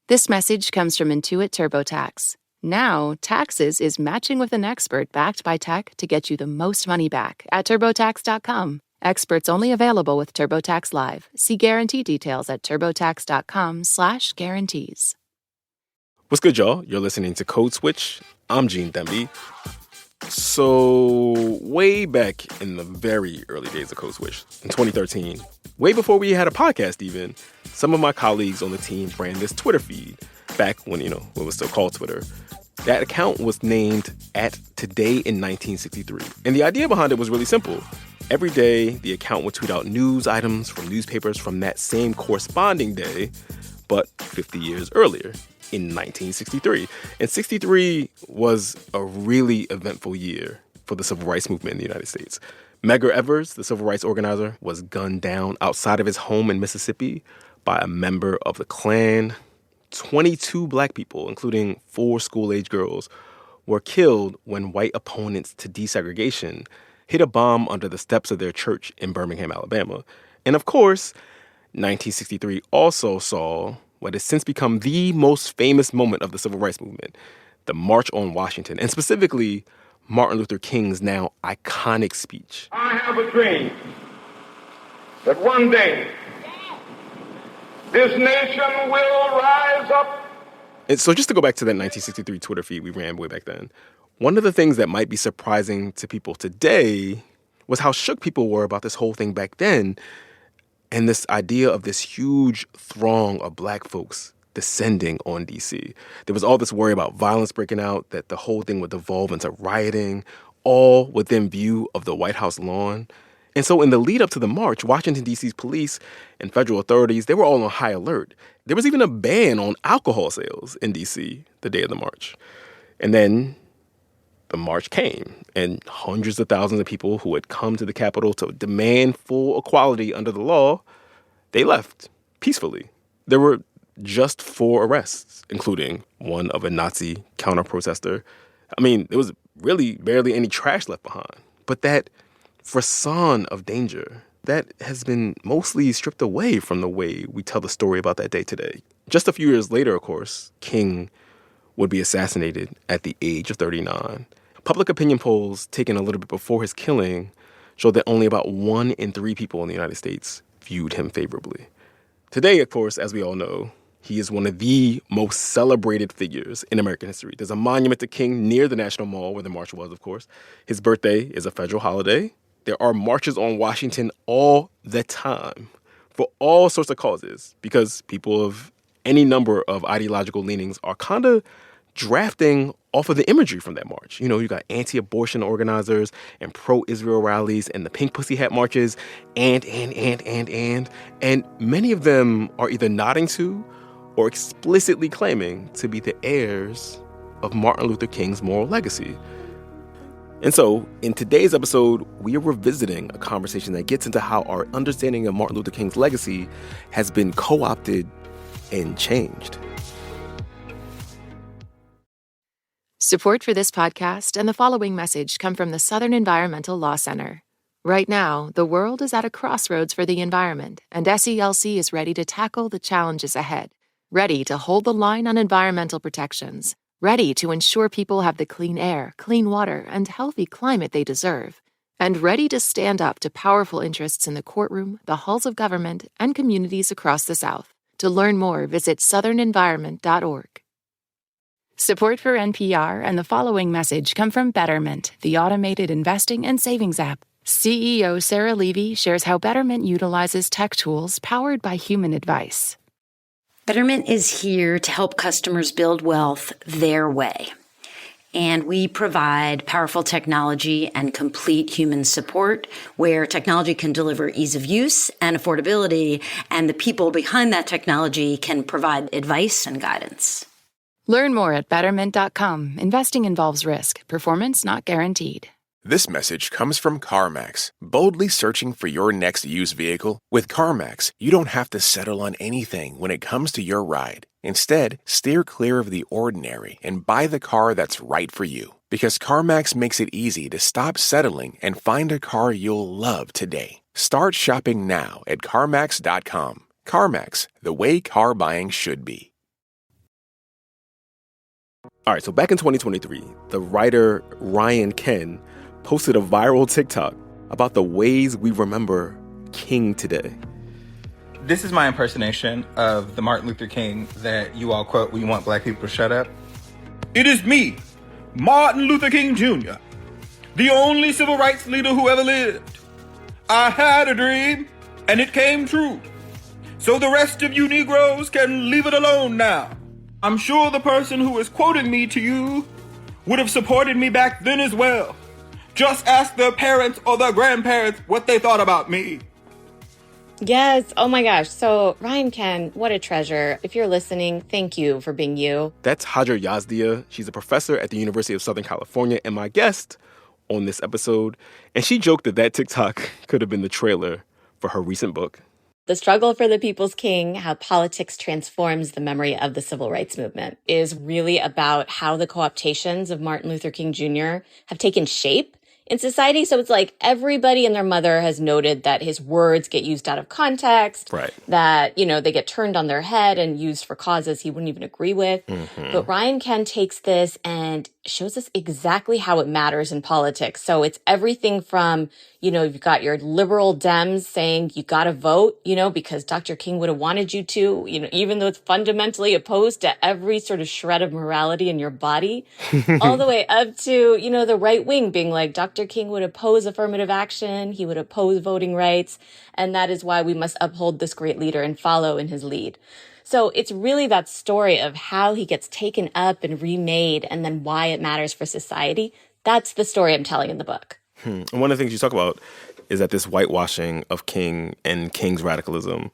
This message comes from Intuit TurboTax. Now, Taxes is matching with an expert backed by tech to get you the most money back at TurboTax.com. Experts only available with TurboTax Live. See guarantee details at TurboTax.com/guarantees. What's good, y'all? You're listening to Code Switch. I'm Gene Demby. So, way back in the very early days of Code Switch, in 2013, way before we had a podcast even, some of my colleagues on the team ran this Twitter feed back when, it was still called Twitter. That account was named @Today in 1963. And the idea behind it was really simple. Every day, the account would tweet out news items from newspapers from that same corresponding day, but 50 years earlier, in 1963. And 63 was a really eventful year for the civil rights movement in the United States. Medgar Evers, the civil rights organizer, was gunned down outside of his home in Mississippi by a member of the Klan. 22 black people, including 4 school-age girls, were killed when white opponents to desegregation hid a bomb under the steps of their church in Birmingham, Alabama. And of course, 1963 also saw what has since become the most famous moment of the civil rights movement, the March on Washington, and specifically Martin Luther King's now iconic speech. I have a dream that one day this nation will rise up. And so just to go back to that 1963 Twitter feed we ran way back then, one of the things that might be surprising to people today was how shook people were about this whole thing back then, and this idea of this huge throng of black folks descending on D.C. There was all this worry about violence breaking out, that the whole thing would devolve into rioting, all within view of the White House lawn. And so in the lead up to the march, Washington, D.C.'s police and federal authorities, they were all on high alert. There was even a ban on alcohol sales in D.C. the day of the march. And then the march came, and hundreds of thousands of people who had come to the Capitol to demand full equality under the law, they left peacefully. There were just 4 arrests, including one of a Nazi counter-protester. I mean, there was really barely any trash left behind. But that frisson of danger, that has been mostly stripped away from the way we tell the story about that day today. Just a few years later, of course, King would be assassinated at the age of 39. Public opinion polls taken a little bit before his killing showed that only about 1 in 3 people in the United States viewed him favorably. Today, of course, as we all know, he is one of the most celebrated figures in American history. There's a monument to King near the National Mall where the march was, of course. His birthday is a federal holiday. There are marches on Washington all the time for all sorts of causes because people of any number of ideological leanings are kind of drafting off of the imagery from that march. You got anti-abortion organizers and pro-Israel rallies and the pink pussy hat marches and many of them are either nodding to or explicitly claiming to be the heirs of Martin Luther King's moral legacy. And so, in today's episode, we are revisiting a conversation that gets into how our understanding of Martin Luther King's legacy has been co-opted and changed. Support for this podcast and the following message come from the Southern Environmental Law Center. Right now, the world is at a crossroads for the environment, and SELC is ready to tackle the challenges ahead. Ready to hold the line on environmental protections. Ready to ensure people have the clean air, clean water, and healthy climate they deserve. And ready to stand up to powerful interests in the courtroom, the halls of government, and communities across the South. To learn more, visit southernenvironment.org. Support for NPR and the following message come from Betterment, the automated investing and savings app. CEO Sarah Levy shares how Betterment utilizes tech tools powered by human advice. Betterment is here to help customers build wealth their way. And we provide powerful technology and complete human support where technology can deliver ease of use and affordability, and the people behind that technology can provide advice and guidance. Learn more at Betterment.com. Investing involves risk. Performance not guaranteed. This message comes from CarMax, boldly searching for your next used vehicle. With CarMax, you don't have to settle on anything when it comes to your ride. Instead, steer clear of the ordinary and buy the car that's right for you. Because CarMax makes it easy to stop settling and find a car you'll love today. Start shopping now at CarMax.com. CarMax, the way car buying should be. All right, so back in 2023, the writer Ryan Ken posted a viral TikTok about the ways we remember King today. This is my impersonation of the Martin Luther King that you all quote when you want black people to shut up. It is me, Martin Luther King Jr., the only civil rights leader who ever lived. I had a dream, and it came true. So the rest of you Negroes can leave it alone now. I'm sure the person who is quoting me to you would have supported me back then as well. Just ask their parents or their grandparents what they thought about me. Yes. Oh my gosh. So Ryan Ken, what a treasure. If you're listening, thank you for being you. That's Hajar Yazdia. She's a professor at the University of Southern California and my guest on this episode. And she joked that TikTok could have been the trailer for her recent book. The Struggle for the People's King, How Politics Transforms the Memory of the Civil Rights Movement, is really about how the co-optations of Martin Luther King Jr. have taken shape in society. So it's like everybody and their mother has noted that his words get used out of context, right? That, they get turned on their head and used for causes he wouldn't even agree with. Mm-hmm. But Ryan Ken takes this and shows us exactly how it matters in politics. So it's everything from, you've got your liberal Dems saying you got to vote, because Dr. King would have wanted you to, even though it's fundamentally opposed to every sort of shred of morality in your body, all the way up to, the right wing being like, Dr. King would oppose affirmative action. He would oppose voting rights. And that is why we must uphold this great leader and follow in his lead. So it's really that story of how he gets taken up and remade and then why it matters for society. That's the story I'm telling in the book. And one of the things you talk about is that this whitewashing of King and King's radicalism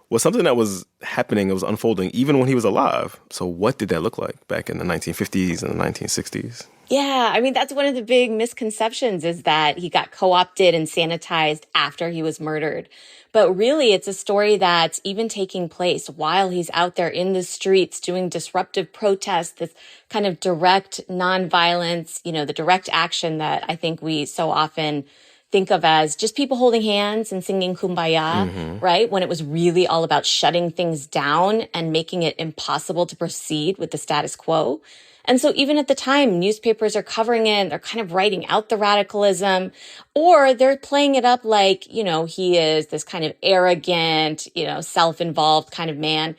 was something that was happening, it was unfolding even when he was alive. So what did that look like back in the 1950s and the 1960s? Yeah, that's one of the big misconceptions is that he got co-opted and sanitized after he was murdered. But really, it's a story that's even taking place while he's out there in the streets doing disruptive protests, this kind of direct nonviolence, the direct action that I think we so often think of as just people holding hands and singing Kumbaya, right? When it was really all about shutting things down and making it impossible to proceed with the status quo. And so even at the time, newspapers are covering it, they're kind of writing out the radicalism, or they're playing it up like, he is this kind of arrogant, self-involved kind of man.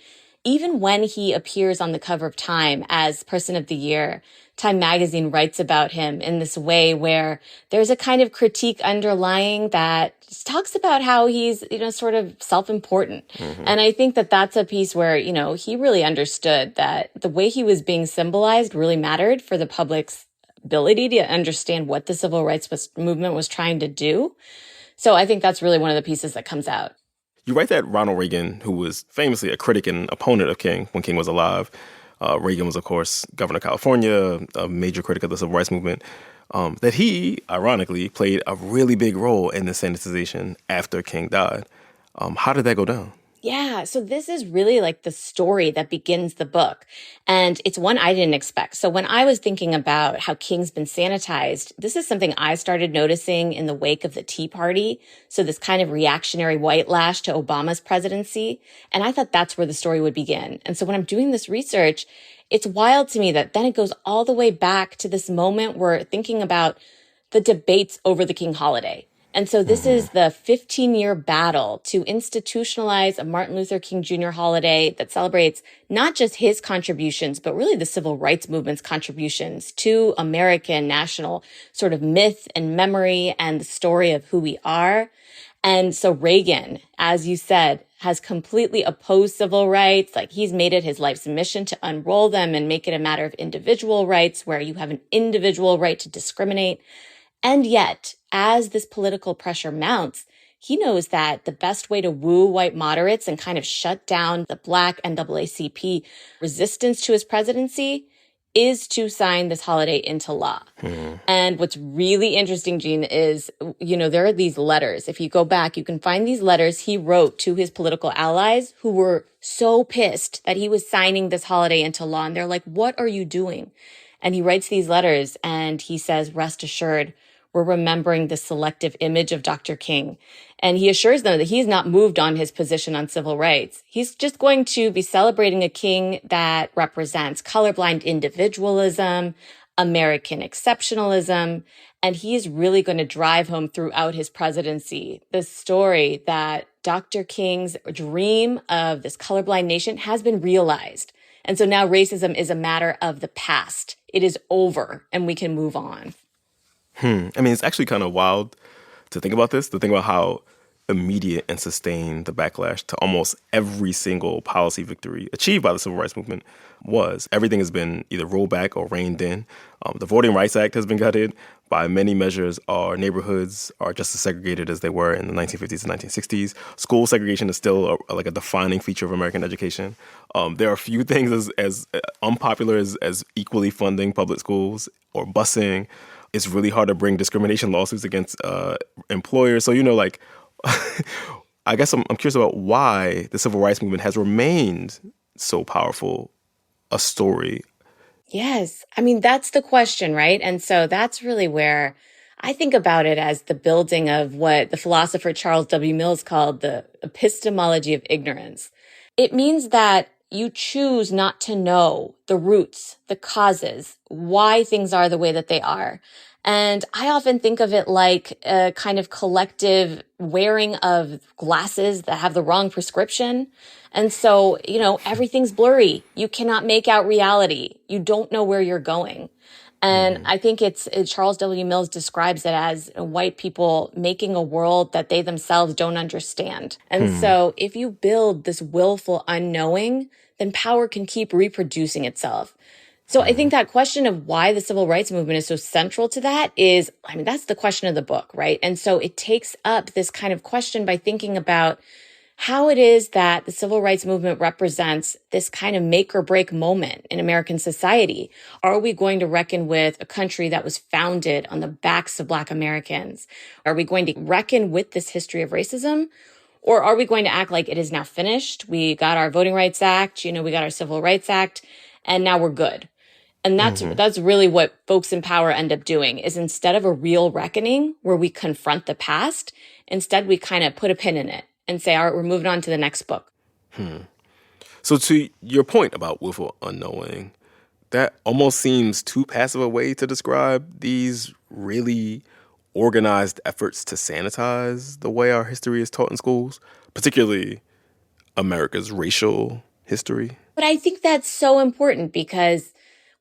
Even when he appears on the cover of Time as Person of the Year, Time magazine writes about him in this way where there's a kind of critique underlying that just talks about how he's, sort of self-important. And I think that that's a piece where, he really understood that the way he was being symbolized really mattered for the public's ability to understand what the civil rights movement was trying to do. So I think that's really one of the pieces that comes out. You write that Ronald Reagan, who was famously a critic and opponent of King when King was alive, Reagan was, of course, governor of California, a major critic of the civil rights movement, that he, ironically, played a really big role in the sanitization after King died. How did that go down? Yeah, so this is really like the story that begins the book. And it's one I didn't expect. So when I was thinking about how King's been sanitized, this is something I started noticing in the wake of the Tea Party. So this kind of reactionary white lash to Obama's presidency. And I thought that's where the story would begin. And so when I'm doing this research, it's wild to me that then it goes all the way back to this moment where thinking about the debates over the King holiday. And so this is the 15-year battle to institutionalize a Martin Luther King Jr. holiday that celebrates not just his contributions, but really the civil rights movement's contributions to American national sort of myth and memory and the story of who we are. And so Reagan, as you said, has completely opposed civil rights. Like he's made it his life's mission to unroll them and make it a matter of individual rights where you have an individual right to discriminate. And yet, as this political pressure mounts, he knows that the best way to woo white moderates and kind of shut down the Black NAACP resistance to his presidency is to sign this holiday into law. And what's really interesting, Gene, is, there are these letters. If you go back, you can find these letters he wrote to his political allies who were so pissed that he was signing this holiday into law. And they're like, what are you doing? And he writes these letters and he says, rest assured, we're remembering the selective image of Dr. King. And he assures them that he's not moved on his position on civil rights. He's just going to be celebrating a king that represents colorblind individualism, American exceptionalism, and he's really going to drive home throughout his presidency the story that Dr. King's dream of this colorblind nation has been realized. And so now racism is a matter of the past. It is over and we can move on. I mean, it's actually kind of wild to think about this, to think about how immediate and sustained the backlash to almost every single policy victory achieved by the civil rights movement was. Everything has been either rolled back or reined in. The Voting Rights Act has been gutted. By many measures, our neighborhoods are just as segregated as they were in the 1950s and 1960s. School segregation is still like a defining feature of American education. There are a few things as unpopular as equally funding public schools or busing. It's really hard to bring discrimination lawsuits against employers. So, like, I guess I'm curious about why the civil rights movement has remained so powerful a story. Yes. I mean, that's the question, right? And so that's really where I think about it as the building of what the philosopher Charles W. Mills called the epistemology of ignorance. It means that you choose not to know the roots, the causes, why things are the way that they are. And I often think of it like a kind of collective wearing of glasses that have the wrong prescription. And so, everything's blurry. You cannot make out reality. You don't know where you're going. And I think Charles W. Mills describes it as white people making a world that they themselves don't understand. And so if you build this willful unknowing, then power can keep reproducing itself. So I think that question of why the civil rights movement is so central to that is, that's the question of the book, right? And so it takes up this kind of question by thinking about how it is that the civil rights movement represents this kind of make or break moment in American society. Are we going to reckon with a country that was founded on the backs of Black Americans? Are we going to reckon with this history of racism? Or are we going to act like it is now finished? We got our Voting Rights Act, we got our Civil Rights Act, and now we're good. And that's really what folks in power end up doing, is instead of a real reckoning where we confront the past, instead we kind of put a pin in it and say, all right, we're moving on to the next book. So to your point about willful unknowing, that almost seems too passive a way to describe these really organized efforts to sanitize the way our history is taught in schools, particularly America's racial history. But I think that's so important because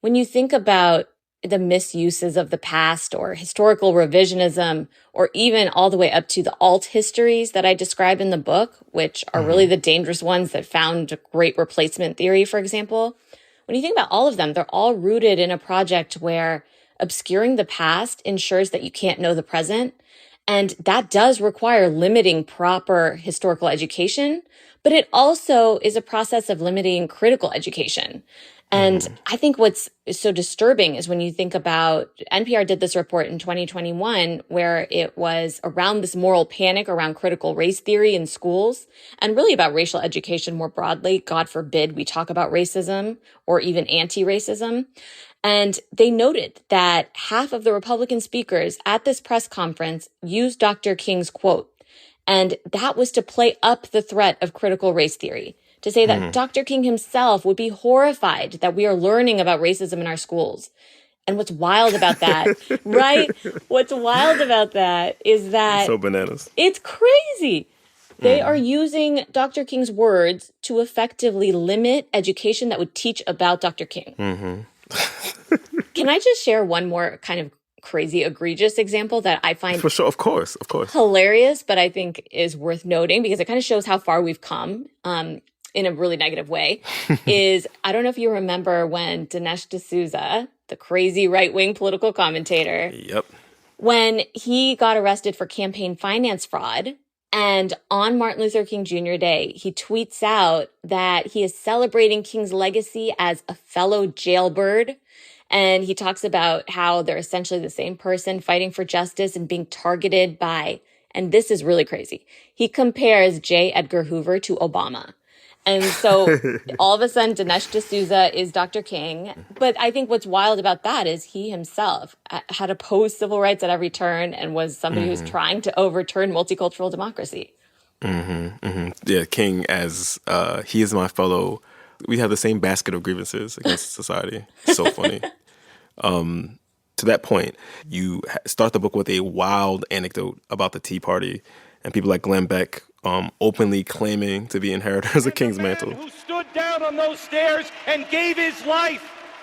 when you think about the misuses of the past or historical revisionism, or even all the way up to the alt histories that I describe in the book, which are really the dangerous ones that found great replacement theory, for example, when you think about all of them, they're all rooted in a project where obscuring the past ensures that you can't know the present. And that does require limiting proper historical education, but it also is a process of limiting critical education. And I think what's so disturbing is when you think about, NPR did this report in 2021 where it was around this moral panic around critical race theory in schools and really about racial education more broadly. God forbid we talk about racism or even anti-racism. And they noted that half of the Republican speakers at this press conference used Dr. King's quote. And that was to play up the threat of critical race theory, to say that Dr. King himself would be horrified that we are learning about racism in our schools. And what's wild about that, right? What's wild about that is that It's so bananas. It's crazy. They are using Dr. King's words to effectively limit education that would teach about Dr. King. Can I just share one more kind of crazy, egregious example that I find for sure, of course, hilarious, but I think is worth noting because it kind of shows how far we've come in a really negative way, is I don't know if you remember when Dinesh D'Souza, the crazy right-wing political commentator, when he got arrested for campaign finance fraud, and on Martin Luther King Jr. Day, he tweets out that he is celebrating King's legacy as a fellow jailbird. And he talks about how they're essentially the same person fighting for justice and being targeted by, and this is really crazy, he compares J. Edgar Hoover to Obama. And so all of a sudden, Dinesh D'Souza is Dr. King. But I think what's wild about that is he himself had opposed civil rights at every turn and was somebody who's trying to overturn multicultural democracy. Yeah, King, as he is my fellow, we have the same basket of grievances against society. So funny. To that point, you start the book with a wild anecdote about the Tea Party and people like Glenn Beck openly claiming to be inheritors of King's mantle. Who stood down on those stairs and gave his life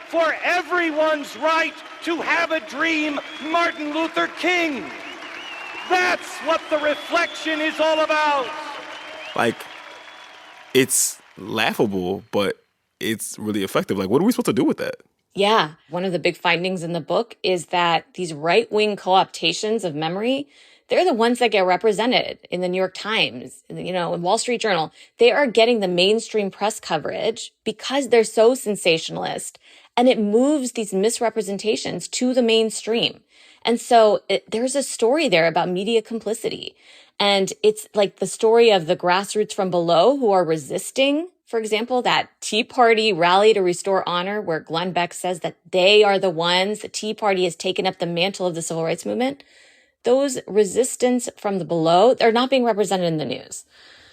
for everyone's right to have a dream, Martin Luther King. That's what the reflection is all about. Like, it's laughable, but it's really effective. Like, what are we supposed to do with that? Yeah. One of the big findings in the book is that these right-wing co-optations of memory, they're the ones that get represented in the New York Times, in Wall Street Journal. They are getting the mainstream press coverage because they're so sensationalist, and it moves these misrepresentations to the mainstream. And so there's a story there about media complicity. And it's like the story of the grassroots from below who are resisting, for example, that Tea Party rally to restore honor, where Glenn Beck says that they are the ones, the Tea Party has taken up the mantle of the civil rights movement. Those resistance from the below, they're not being represented in the news.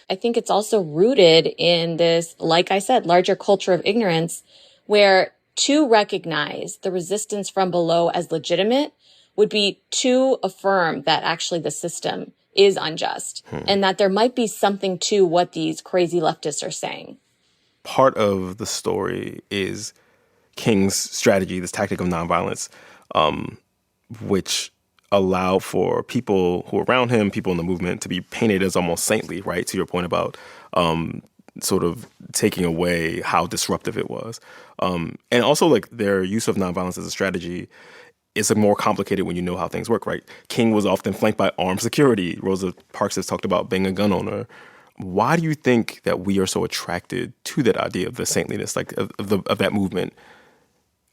I think it's also rooted in this, like I said, larger culture of ignorance, where to recognize the resistance from below as legitimate would be to affirm that actually the system is unjust and that there might be something to what these crazy leftists are saying. Part of the story is King's strategy, this tactic of nonviolence, which allowed for people who were around him, people in the movement, to be painted as almost saintly, right? To your point about sort of taking away how disruptive it was. And also, like, their use of nonviolence as a strategy is more complicated when you know how things work, right? King was often flanked by armed security. Rosa Parks has talked about being a gun owner. Why do you think that we are so attracted to that idea of the saintliness, like of that movement,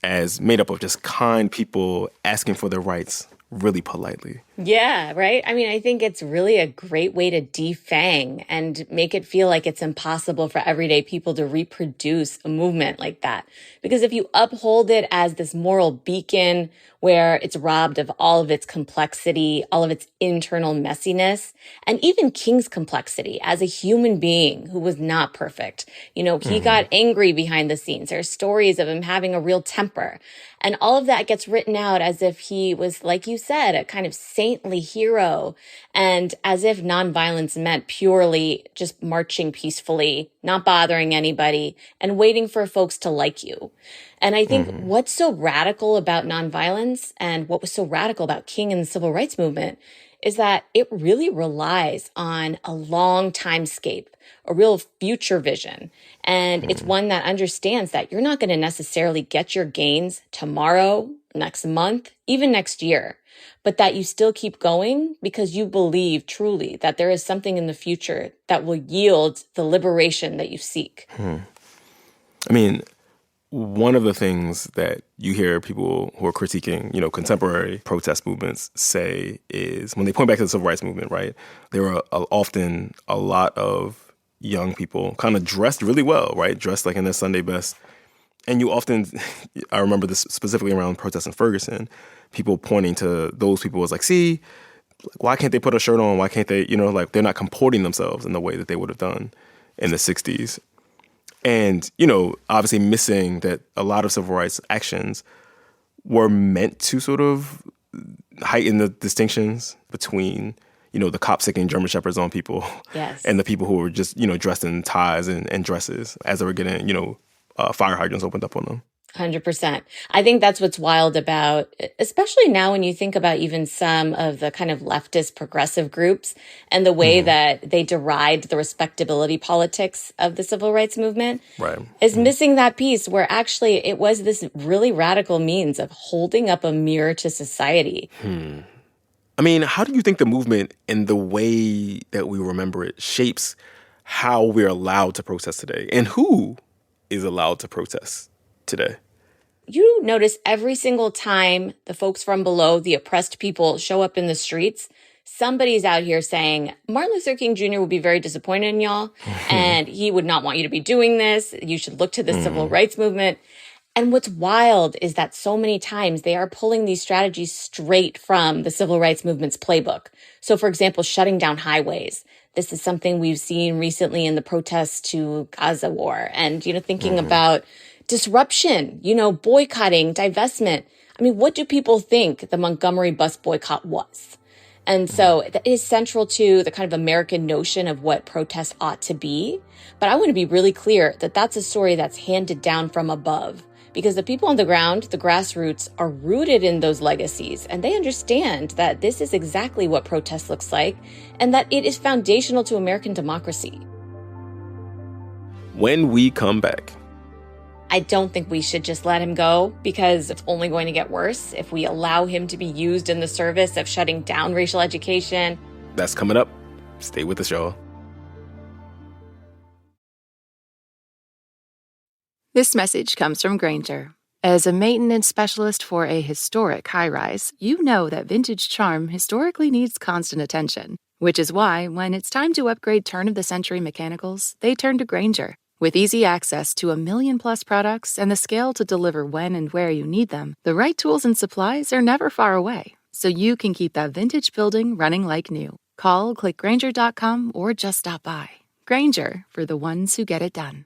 as made up of just kind people asking for their rights really politely? Yeah, right. I mean, I think it's really a great way to defang and make it feel like it's impossible for everyday people to reproduce a movement like that. Because if you uphold it as this moral beacon where it's robbed of all of its complexity, all of its internal messiness, and even King's complexity as a human being who was not perfect. He got angry behind the scenes. There are stories of him having a real temper. And all of that gets written out as if he was, like you said, a kind of saintly hero, and as if nonviolence meant purely just marching peacefully, not bothering anybody, and waiting for folks to like you. And I think what's so radical about nonviolence and what was so radical about King and the civil rights movement is that it really relies on a long timescape, a real future vision. And it's one that understands that you're not going to necessarily get your gains tomorrow, next month, even next year, but that you still keep going because you believe truly that there is something in the future that will yield the liberation that you seek. I mean, one of the things that you hear people who are critiquing, contemporary protest movements say is when they point back to the civil rights movement, right? There are often a lot of young people kind of dressed really well, right? Dressed like in their Sunday best. And you often, I remember this specifically around protests in Ferguson, people pointing to those people as like, see, why can't they put a shirt on? Why can't they, they're not comporting themselves in the way that they would have done in the 60s. And, obviously missing that a lot of civil rights actions were meant to sort of heighten the distinctions between, the cops sicking German Shepherds on people and the people who were just, dressed in ties and dresses as they were getting, fire hydrants opened up on them. 100%. I think that's what's wild about, especially now when you think about even some of the kind of leftist progressive groups and the way that they deride the respectability politics of the civil rights movement, is missing that piece where actually it was this really radical means of holding up a mirror to society. I mean, how do you think the movement and the way that we remember it shapes how we're allowed to protest today and who is allowed to protest today? You notice every single time the folks from below, the oppressed people, show up in the streets, somebody's out here saying, Martin Luther King Jr. would be very disappointed in y'all, and he would not want you to be doing this. You should look to the civil rights movement. And what's wild is that so many times they are pulling these strategies straight from the civil rights movement's playbook. So, for example, shutting down highways. This is something we've seen recently in the protests to Gaza war. And, thinking about disruption, boycotting, divestment. I mean, what do people think the Montgomery bus boycott was? And so that is central to the kind of American notion of what protest ought to be. But I want to be really clear that that's a story that's handed down from above, because the people on the ground, the grassroots, are rooted in those legacies, and they understand that this is exactly what protest looks like and that it is foundational to American democracy. When we come back, I don't think we should just let him go, because it's only going to get worse if we allow him to be used in the service of shutting down racial education. that's coming up. Stay with us, y'all. This message comes from Grainger. As a maintenance specialist for a historic high-rise, you know that vintage charm historically needs constant attention, which is why, when it's time to upgrade turn-of-the-century mechanicals, they turn to Grainger. With easy access to 1 million-plus products and the scale to deliver when and where you need them, the right tools and supplies are never far away, so you can keep that vintage building running like new. Call, click Grainger.com, or just stop by. Grainger, for the ones who get it done.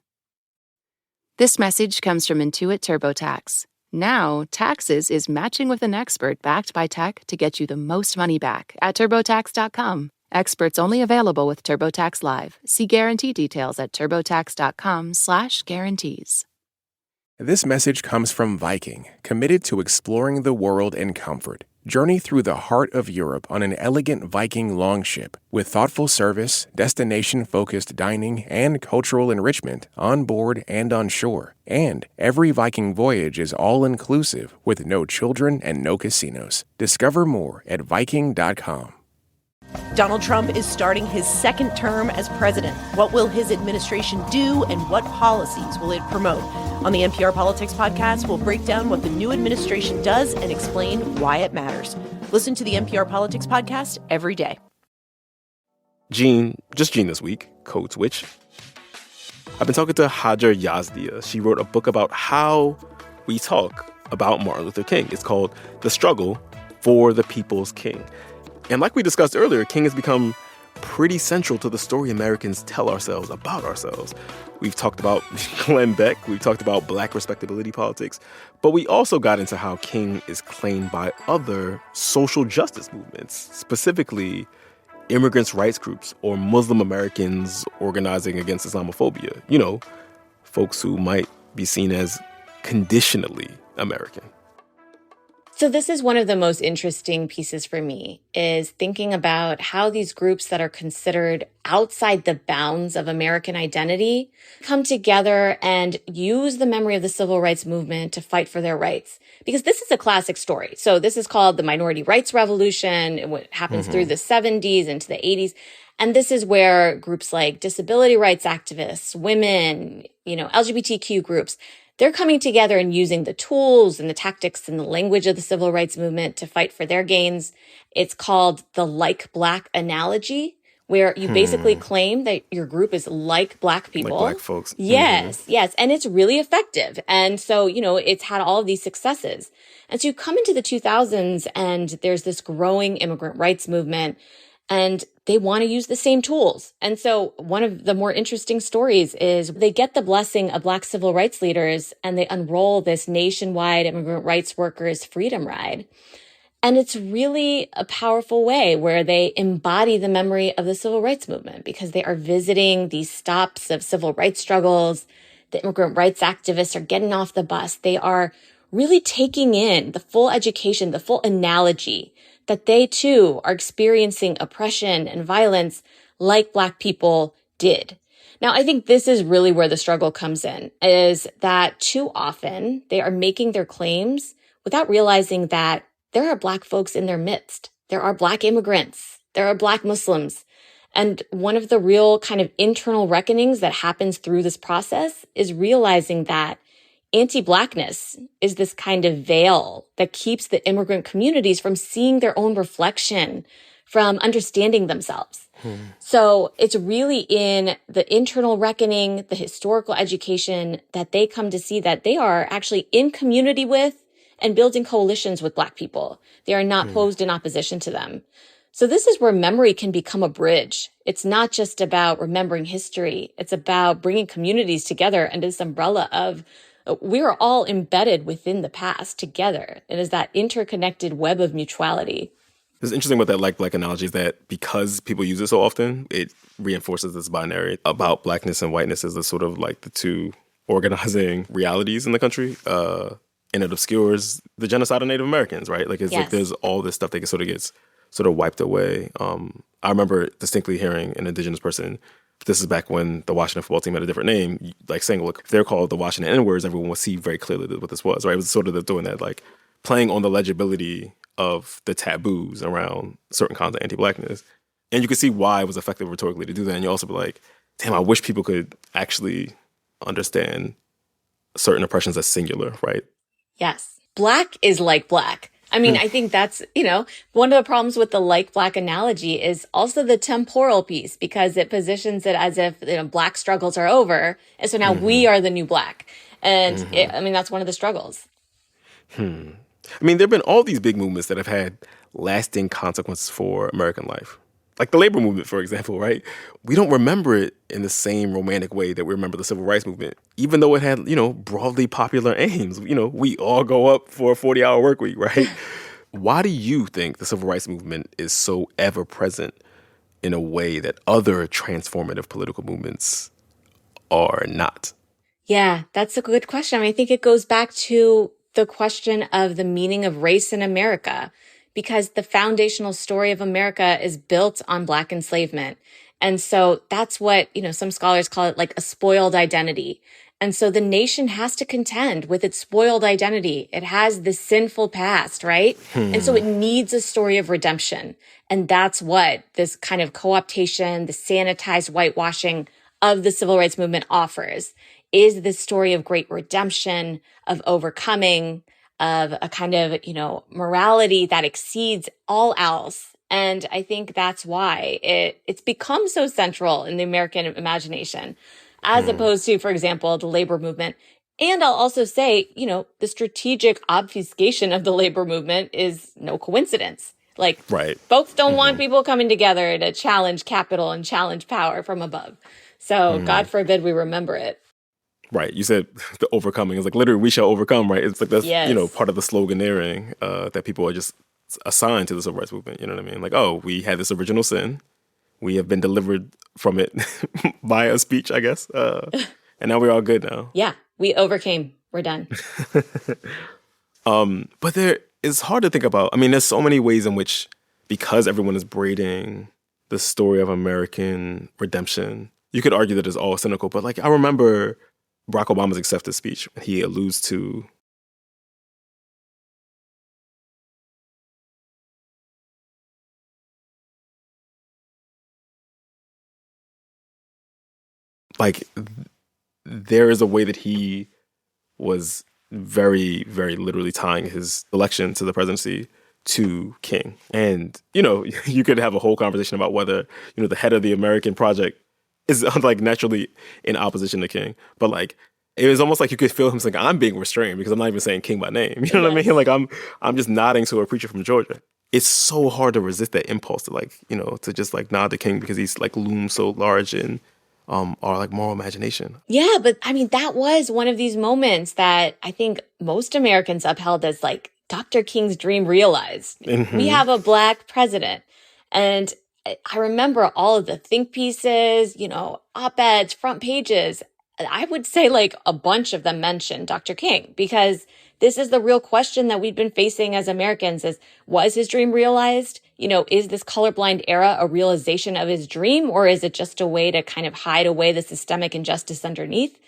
This message comes from Intuit TurboTax. Now, taxes is matching with an expert backed by tech to get you the most money back at TurboTax.com. Experts only available with TurboTax Live. See guarantee details at TurboTax.com/guarantees. This message comes from Viking, committed to exploring the world in comfort. Journey through the heart of Europe on an elegant Viking longship with thoughtful service, destination-focused dining, and cultural enrichment on board and on shore. And every Viking voyage is all-inclusive with no children and no casinos. Discover more at Viking.com. Donald Trump is starting his second term as president. What will his administration do, and what policies will it promote? On the NPR Politics Podcast, we'll break down what the new administration does and explain why it matters. Listen to the NPR Politics Podcast every day. Gene this week, code switch. I've been talking to Hajar Yazdia. She wrote a book about how we talk about Martin Luther King. It's called The Struggle for the People's King. And like we discussed earlier, King has become pretty central to the story Americans tell ourselves about ourselves. We've talked about Glenn Beck, we've talked about Black respectability politics, but we also got into how King is claimed by other social justice movements, specifically immigrants' rights groups or Muslim Americans organizing against Islamophobia. You know, folks who might be seen as conditionally American. So this is one of the most interesting pieces for me, is thinking about how these groups that are considered outside the bounds of American identity come together and use the memory of the civil rights movement to fight for their rights. Because this is a classic story. So this is called the Minority Rights Revolution. It happens through the 70s into the 80s. And this is where groups like disability rights activists, women, LGBTQ groups, they're coming together and using the tools and the tactics and the language of the civil rights movement to fight for their gains. It's called the like Black analogy, where you basically claim that your group is like Black people. Like Black folks. Yes. And it's really effective. And so, it's had all of these successes. And so you come into the 2000s and there's this growing immigrant rights movement, and they want to use the same tools. And so one of the more interesting stories is they get the blessing of Black civil rights leaders and they unroll this nationwide immigrant rights workers freedom ride. And it's really a powerful way where they embody the memory of the civil rights movement, because they are visiting these stops of civil rights struggles. The immigrant rights activists are getting off the bus. They are really taking in the full education, the full analogy that they too are experiencing oppression and violence like Black people did. Now, I think this is really where the struggle comes in, is that too often they are making their claims without realizing that there are Black folks in their midst. There are Black immigrants. There are Black Muslims. And one of the real kind of internal reckonings that happens through this process is realizing that anti-Blackness is this kind of veil that keeps the immigrant communities from seeing their own reflection, from understanding themselves. So it's really in the internal reckoning, the historical education that they come to see that they are actually in community with and building coalitions with Black people. They are not posed in opposition to them. So this is where memory can become a bridge. It's not just about remembering history. It's about bringing communities together under this umbrella of we are all embedded within the past together. It is that interconnected web of mutuality. It's interesting about that like Black analogy is that because people use it so often, it reinforces this binary about Blackness and whiteness as the sort of like the two organizing realities in the country. And it obscures the genocide of Native Americans, right? Like it's like there's all this stuff that sort of gets wiped away. I remember distinctly hearing an Indigenous person, this is back when the Washington football team had a different name, like saying, look, if they're called the Washington N-words, everyone would see very clearly what this was, right? It was sort of doing that, like playing on the legibility of the taboos around certain kinds of anti-Blackness. And you could see why it was effective rhetorically to do that. And you also be like, damn, I wish people could actually understand certain oppressions as singular, right? Yes. Black is like Black. I mean, I think that's, one of the problems with the like Black analogy is also the temporal piece, because it positions it as if Black struggles are over. And so now we are the new Black. And that's one of the struggles. I mean, there have been all these big movements that have had lasting consequences for American life. Like the labor movement, for example, right? We don't remember it in the same romantic way that we remember the civil rights movement, even though it had, broadly popular aims. We all go up for a 40-hour work week, right? Why do you think the civil rights movement is so ever present in a way that other transformative political movements are not? Yeah, that's a good question. I mean, I think it goes back to the question of the meaning of race in America, because the foundational story of America is built on Black enslavement. And so that's what, some scholars call it like a spoiled identity. And so the nation has to contend with its spoiled identity. It has this sinful past, right? And so it needs a story of redemption. And that's what this kind of co-optation, the sanitized whitewashing of the civil rights movement offers, is this story of great redemption, of overcoming, of a kind of, morality that exceeds all else. And I think that's why it's become so central in the American imagination, as opposed to, for example, the labor movement. And I'll also say, the strategic obfuscation of the labor movement is no coincidence. Like, folks don't want people coming together to challenge capital and challenge power from above. So God forbid we remember it. Right. You said the overcoming is like literally we shall overcome, right? It's like that's, part of the sloganeering that people are just assigned to the civil rights movement. You know what I mean? Like, oh, we had this original sin. We have been delivered from it by a speech, I guess. And now we're all good now. Yeah. We overcame. We're done. But it's hard to think about. I mean, there's so many ways in which, because everyone is braiding the story of American redemption, you could argue that it's all cynical. But like, I remember Barack Obama's acceptance speech. He alludes to like there is a way that he was very, very literally tying his election to the presidency to King. And, you could have a whole conversation about whether, the head of the American project is like naturally in opposition to King. But like, it was almost like you could feel him saying, I'm being restrained because I'm not even saying King by name. You know what I mean? Like I'm just nodding to a preacher from Georgia. It's so hard to resist that impulse to like, to just like nod to King because he's like looms so large in our like moral imagination. Yeah, but I mean, that was one of these moments that I think most Americans upheld as like Dr. King's dream realized. We have a Black president. And I remember all of the think pieces, op-eds, front pages. I would say like a bunch of them mentioned Dr. King, because this is the real question that we've been facing as Americans is, was his dream realized? Is this colorblind era a realization of his dream, or is it just a way to kind of hide away the systemic injustice underneath?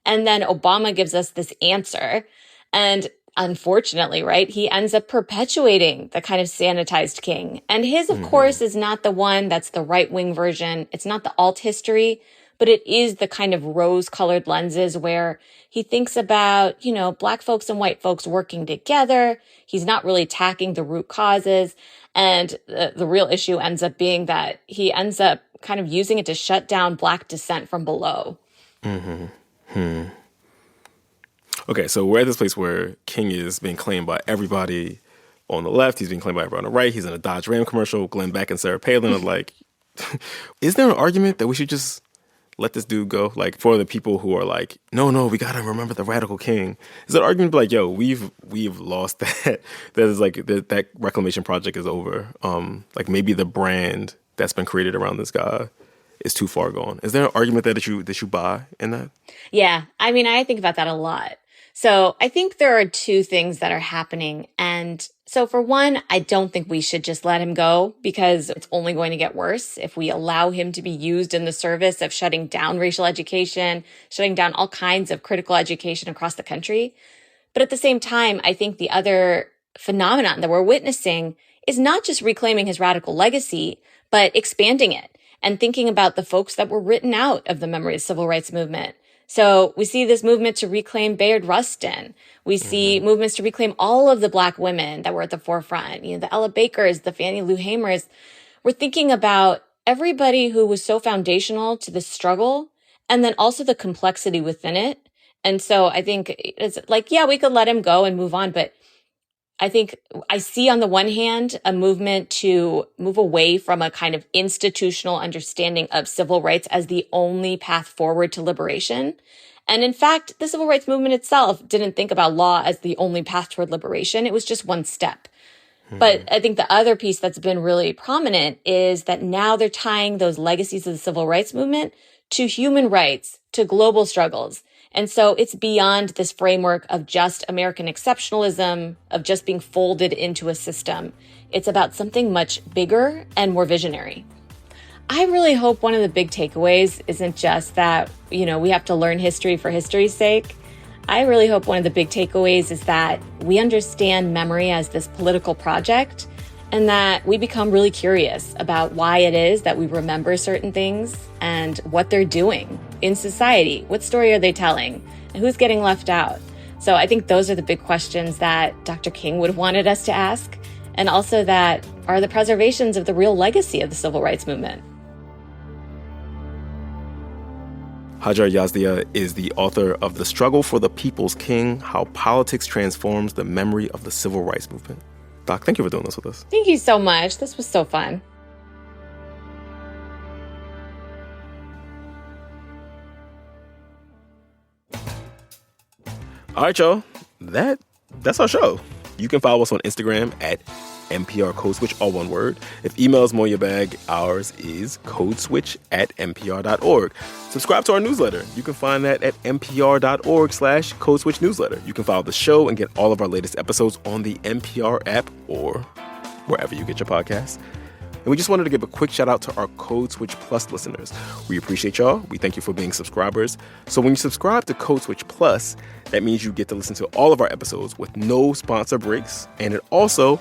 And then Obama gives us this answer. And unfortunately, right, he ends up perpetuating the kind of sanitized King. And his, of course, is not the one that's the right-wing version. It's not the alt history, but it is the kind of rose-colored lenses where he thinks about, Black folks and white folks working together. He's not really attacking the root causes. And the real issue ends up being that he ends up kind of using it to shut down Black dissent from below. Okay, so we're at this place where King is being claimed by everybody on the left. He's being claimed by everyone on the right. He's in a Dodge Ram commercial. Glenn Beck and Sarah Palin are like, is there an argument that we should just let this dude go? Like, for the people who are like, no, we gotta remember the radical king. Is there an argument like, yo, we've lost that? That is like that reclamation project is over. Like maybe the brand that's been created around this guy is too far gone. Is there an argument that you buy in that? Yeah, I mean, I think about that a lot. So I think there are two things that are happening. And so for one, I don't think we should just let him go because it's only going to get worse if we allow him to be used in the service of shutting down racial education, shutting down all kinds of critical education across the country. But at the same time, I think the other phenomenon that we're witnessing is not just reclaiming his radical legacy, but expanding it and thinking about the folks that were written out of the memory of the civil rights movement. So we see this movement to reclaim Bayard Rustin. We see movements to reclaim all of the Black women that were at the forefront, the Ella Bakers, the Fannie Lou Hamers. We're thinking about everybody who was so foundational to the struggle and then also the complexity within it. And so I think it's like, yeah, we could let him go and move on, but I think I see on the one hand a movement to move away from a kind of institutional understanding of civil rights as the only path forward to liberation. And in fact, the civil rights movement itself didn't think about law as the only path toward liberation. It was just one step. But I think the other piece that's been really prominent is that now they're tying those legacies of the civil rights movement to human rights, to global struggles. And so it's beyond this framework of just American exceptionalism, of just being folded into a system. It's about something much bigger and more visionary. I really hope one of the big takeaways isn't just that, we have to learn history for history's sake. I really hope one of the big takeaways is that we understand memory as this political project and that we become really curious about why it is that we remember certain things and what they're doing in society. What story are they telling? And who's getting left out? So I think those are the big questions that Dr. King would have wanted us to ask, and also that are the preservations of the real legacy of the civil rights movement. Hajar Yazdia is the author of The Struggle for the People's King, How Politics Transforms the Memory of the Civil Rights Movement. Doc, thank you for doing this with us. Thank you so much. This was so fun. All right, y'all. That's our show. You can follow us on Instagram at NPR Code Switch, all one word. If email is more your bag, ours is codeswitch@npr.org. Subscribe to our newsletter. You can find that at npr.org/codeswitchnewsletter. You can follow the show and get all of our latest episodes on the NPR app or wherever you get your podcasts. And we just wanted to give a quick shout out to our Code Switch Plus listeners. We appreciate y'all. We thank you for being subscribers. So when you subscribe to Code Switch Plus, that means you get to listen to all of our episodes with no sponsor breaks. And it also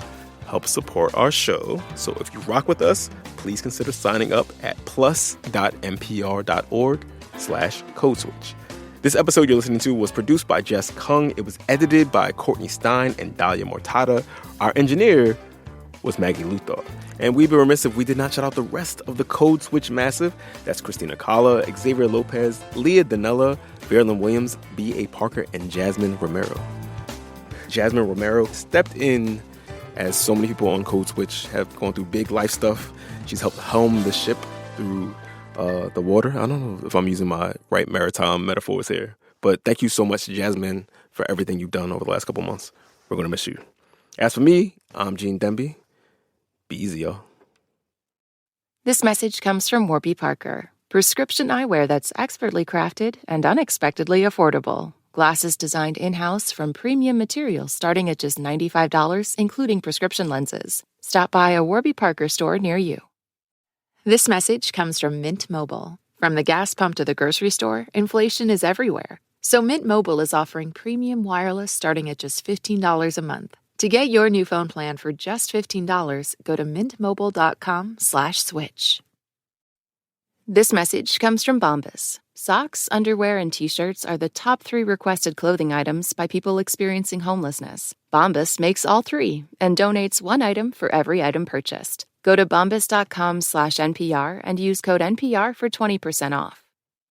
helps support our show. So if you rock with us, please consider signing up at plus.npr.org/codeswitch. This episode you're listening to was produced by Jess Kung. It was edited by Courtney Stein and Dahlia Mortada. Our engineer was Maggie Luthor. And we'd be remiss if we did not shout out the rest of the Code Switch Massive. That's Christina Kala, Xavier Lopez, Leah Danella, Marilyn Williams, B.A. Parker, and Jasmine Romero. Jasmine Romero stepped in as so many people on Code Switch have gone through big life stuff. She's helped helm the ship through the water. I don't know if I'm using my right maritime metaphors here. But thank you so much, Jasmine, for everything you've done over the last couple months. We're going to miss you. As for me, I'm Gene Demby. Be easy, y'all. This message comes from Warby Parker. Prescription eyewear that's expertly crafted and unexpectedly affordable. Glasses designed in-house from premium materials starting at just $95, including prescription lenses. Stop by a Warby Parker store near you. This message comes from Mint Mobile. From the gas pump to the grocery store, inflation is everywhere. So Mint Mobile is offering premium wireless starting at just $15 a month. To get your new phone plan for just $15, go to mintmobile.com/switch. This message comes from Bombas. Socks, underwear, and t-shirts are the top 3 requested clothing items by people experiencing homelessness. Bombas makes all 3 and donates 1 item for every item purchased. Go to bombas.com/NPR and use code NPR for 20% off.